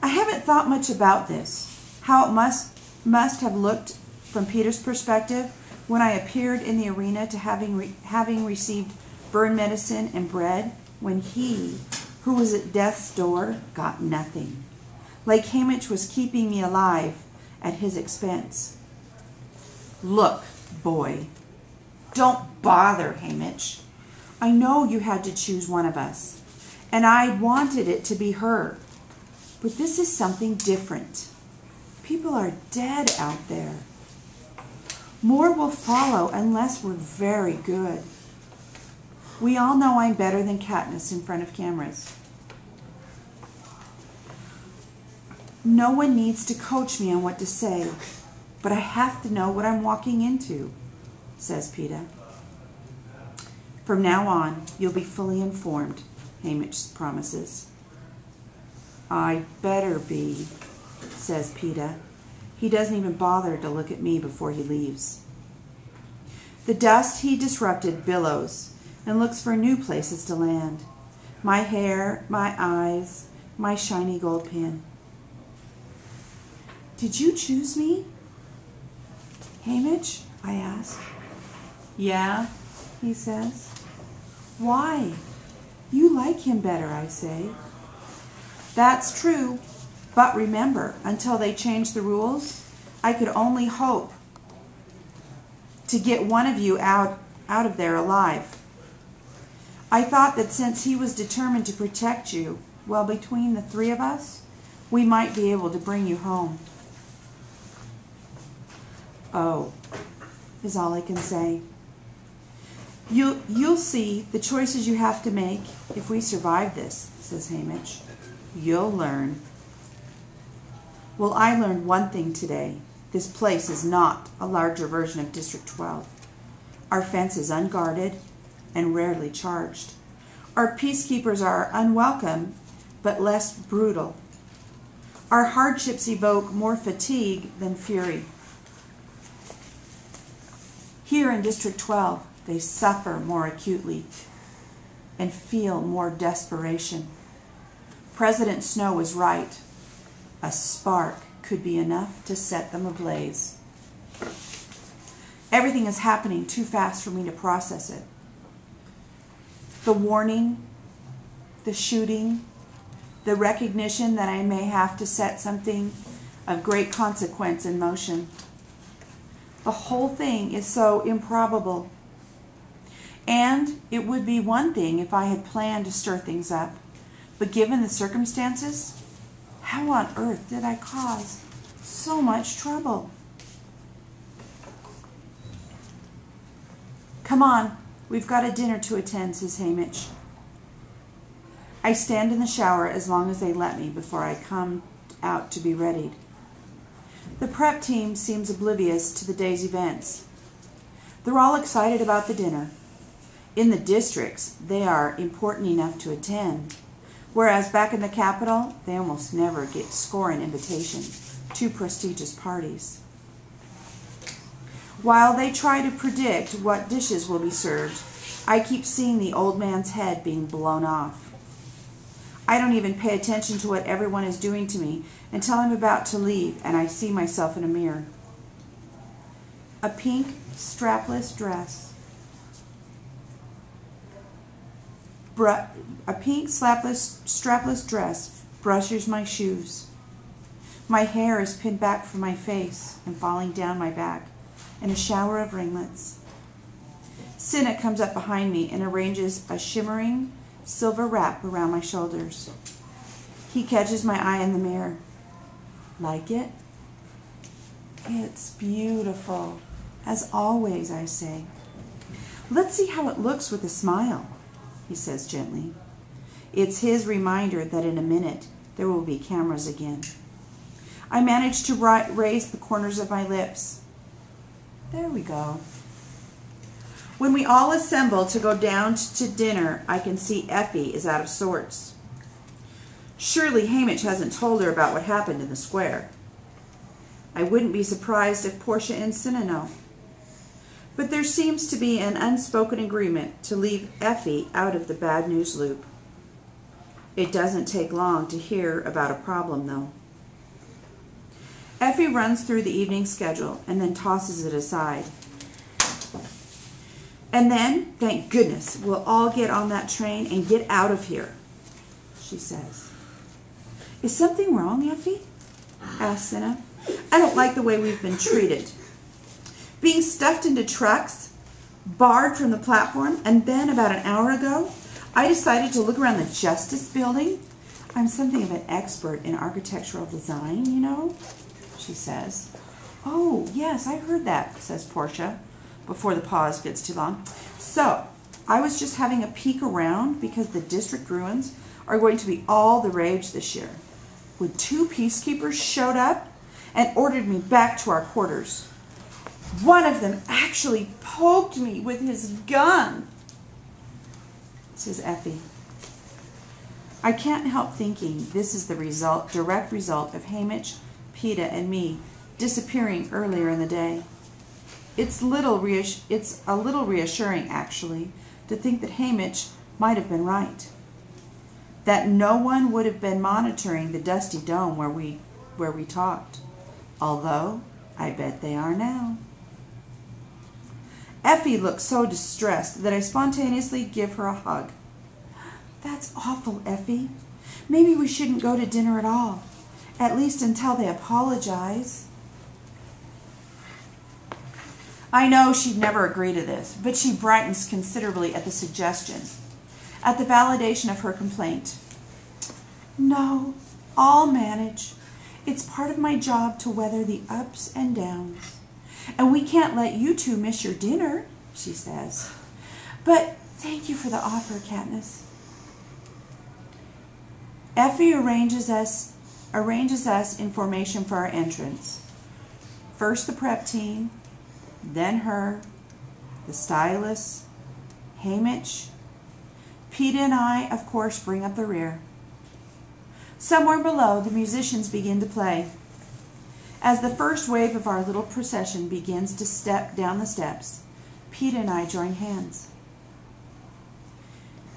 I haven't thought much about this, how it must have looked from Peter's perspective when I appeared in the arena to having received burn medicine and bread, when he, who was at death's door, got nothing. Like Hamish was keeping me alive at his expense. Look, boy, don't bother, Hamish. I know you had to choose one of us, and I wanted it to be her. But this is something different. People are dead out there. More will follow unless we're very good. We all know I'm better than Katniss in front of cameras. No one needs to coach me on what to say, but I have to know what I'm walking into, says Peeta. From now on, you'll be fully informed, Hamish promises. I better be, says Peeta. He doesn't even bother to look at me before he leaves. The dust he disrupted billows and looks for new places to land. My hair, my eyes, my shiny gold pin. Did you choose me? Hamish, I ask. Yeah, he says. Why? You like him better, I say. That's true, but remember, until they change the rules, I could only hope to get one of you out of there alive. I thought that since he was determined to protect you, well, between the three of us, we might be able to bring you home. Oh, is all I can say. You'll see the choices you have to make if we survive this, says Hamish. You'll learn. Well, I learned one thing today. This place is not a larger version of District 12. Our fence is unguarded and rarely charged. Our peacekeepers are unwelcome, but less brutal. Our hardships evoke more fatigue than fury. Here in District 12, they suffer more acutely and feel more desperation. President Snow was right. A spark could be enough to set them ablaze. Everything is happening too fast for me to process it. The warning, the shooting, the recognition that I may have to set something of great consequence in motion. The whole thing is so improbable. And it would be one thing if I had planned to stir things up. But given the circumstances, how on earth did I cause so much trouble? Come on, we've got a dinner to attend, says Hamish. I stand in the shower as long as they let me before I come out to be readied. The prep team seems oblivious to the day's events. They're all excited about the dinner. In the districts, they are important enough to attend, whereas back in the capital, they almost never score an invitation to prestigious parties. While they try to predict what dishes will be served, I keep seeing the old man's head being blown off. I don't even pay attention to what everyone is doing to me until I'm about to leave and I see myself in a mirror. A pink strapless dress. A pink strapless dress brushes my shoes. My hair is pinned back from my face and falling down my back in a shower of ringlets. Cinna comes up behind me and arranges a shimmering silver wrap around my shoulders. He catches my eye in the mirror. Like it? It's beautiful. As always, I say. Let's see how it looks with a smile, he says gently. It's his reminder that in a minute there will be cameras again. I manage to raise the corners of my lips. There we go. When we all assemble to go down to dinner, I can see Effie is out of sorts. Surely Hamish hasn't told her about what happened in the square. I wouldn't be surprised if Portia and Cinna know. But there seems to be an unspoken agreement to leave Effie out of the bad news loop. It doesn't take long to hear about a problem, though. Effie runs through the evening schedule and then tosses it aside. And then, thank goodness, we'll all get on that train and get out of here, she says. Is something wrong, Effie? Asks Cinna. I don't like the way we've been treated. Being stuffed into trucks, barred from the platform, and then about an hour ago, I decided to look around the Justice Building. I'm something of an expert in architectural design, you know, she says. Oh, yes, I heard that, says Portia, before the pause gets too long. So, I was just having a peek around because the district ruins are going to be all the rage this year. When 2 peacekeepers showed up and ordered me back to our quarters. One of them actually poked me with his gun, says Effie. I can't help thinking this is the direct result of Hamish, Peta, and me disappearing earlier in the day. It's a little reassuring, actually, to think that Hamish might have been right. That no one would have been monitoring the dusty dome where we talked. Although, I bet they are now. Effie looks so distressed that I spontaneously give her a hug. That's awful, Effie. Maybe we shouldn't go to dinner at all, at least until they apologize. I know she'd never agree to this, but she brightens considerably at the suggestion, at the validation of her complaint. No, I'll manage. It's part of my job to weather the ups and downs. And we can't let you 2 miss your dinner, she says. But thank you for the offer, Katniss. Effie arranges us in formation for our entrance. First the prep team, then her, the stylist, Hamish. Peta and I, of course, bring up the rear. Somewhere below, the musicians begin to play. As the first wave of our little procession begins to step down the steps, Peta and I join hands.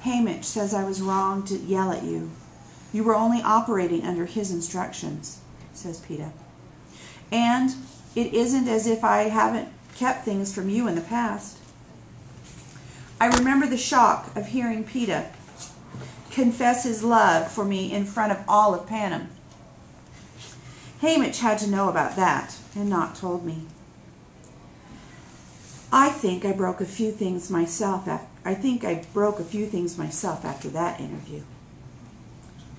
Hamish says I was wrong to yell at you. You were only operating under his instructions, says Peta. And it isn't as if I haven't kept things from you in the past. I remember the shock of hearing Peta confess his love for me in front of all of Panem. Hamish had to know about that and not told me. I think I broke a few things myself after that interview.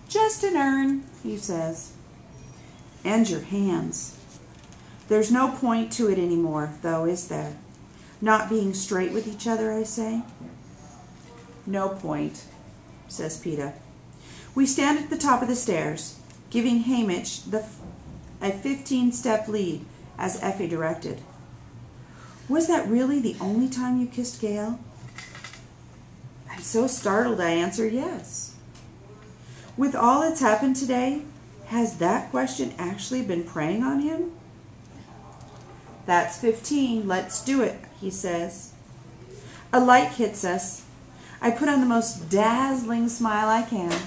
Just an urn, he says. And your hands. There's no point to it anymore, though, is there? Not being straight with each other, I say. No point, says Peta. We stand at the top of the stairs, giving Hamish a 15-step lead, as Effie directed. Was that really the only time you kissed Gale? I'm so startled I answer yes. With all that's happened today, has that question actually been preying on him? That's 15. Let's do it, he says. A light hits us. I put on the most dazzling smile I can.